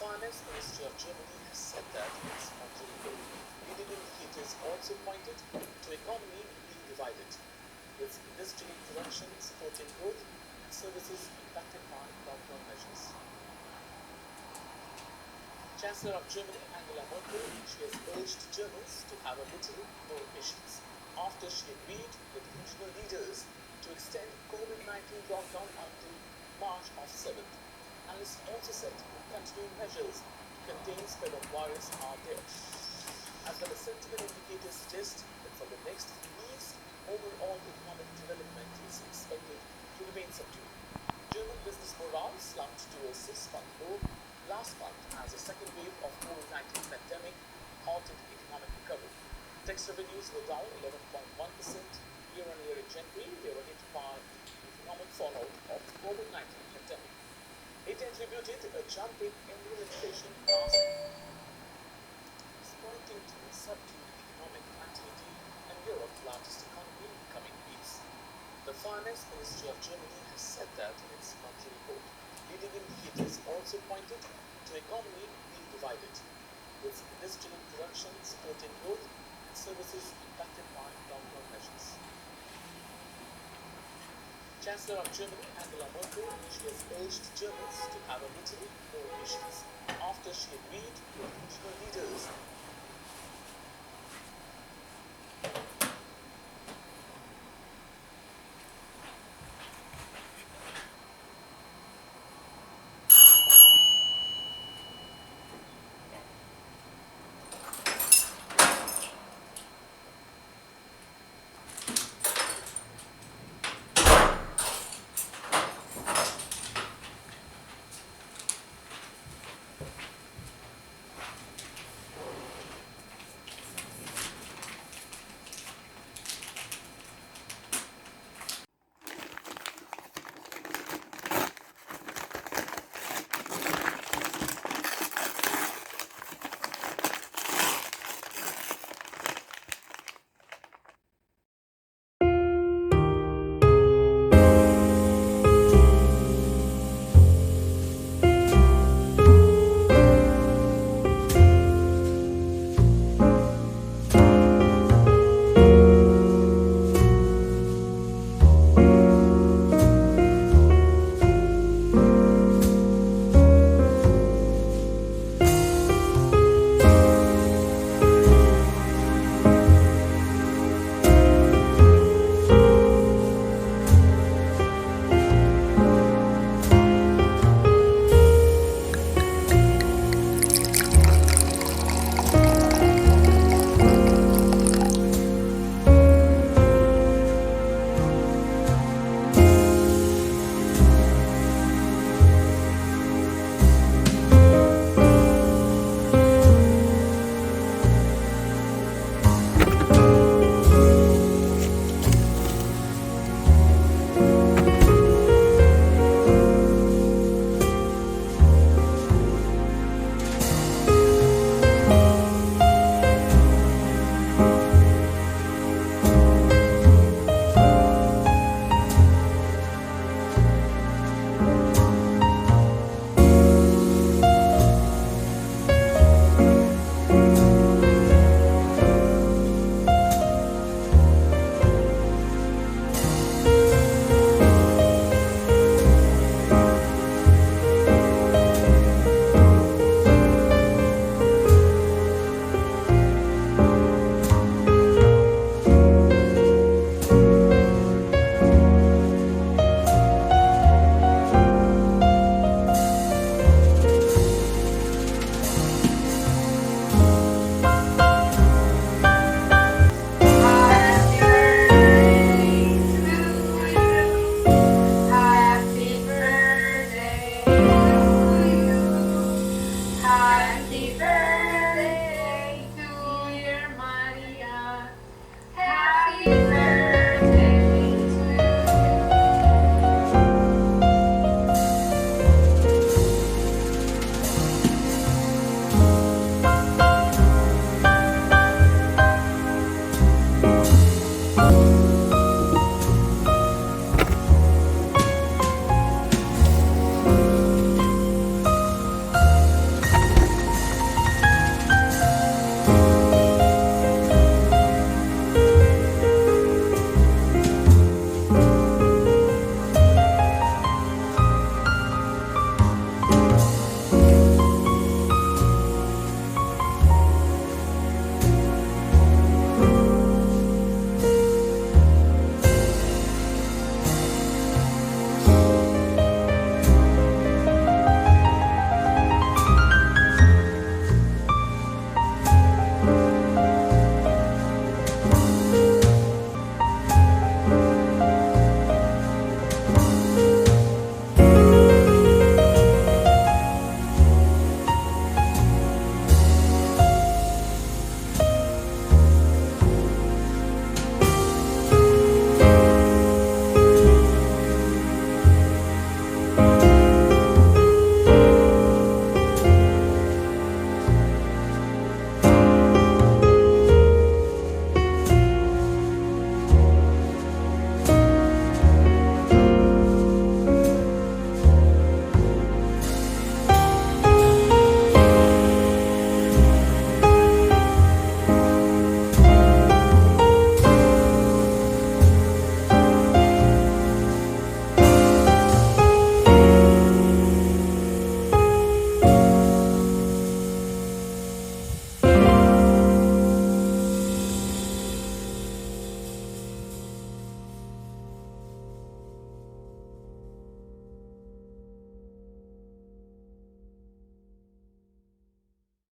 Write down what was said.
Finance Ministry of Germany has said that in its monthly report. Leading indicators also pointed to economy being divided, with industrial production supporting growth and services impacted by lockdown measures. Chancellor of Germany Angela Merkel, she has urged Germans to have a little more patience after she agreed with regional leaders to extend COVID-19 lockdown until March of 7th. Analysts also said continuing measures to contain spread of virus are there. As well as sentiment indicators suggest that for the next few weeks, overall economic development is expected to remain subdued. German business morale slumped to a 6-month low last month as a second wave of COVID-19 pandemic halted economic recovery. Tax revenues were down 11.1% year-on-year in January. They were hit by the economic fallout of the COVID-19 pandemic. It attributed a jump in annual inflation last is pointing to a subdued economic activity in Europe's largest economy in coming weeks. The Finance Ministry of Germany has said that in its monthly report. Leading indicators also pointed to economy being divided, with industrial production supporting growth and services impacted by lockdown measures. Chancellor of Germany Angela Merkel, she has urged Germans to have a little more patience after she agreed with regional leaders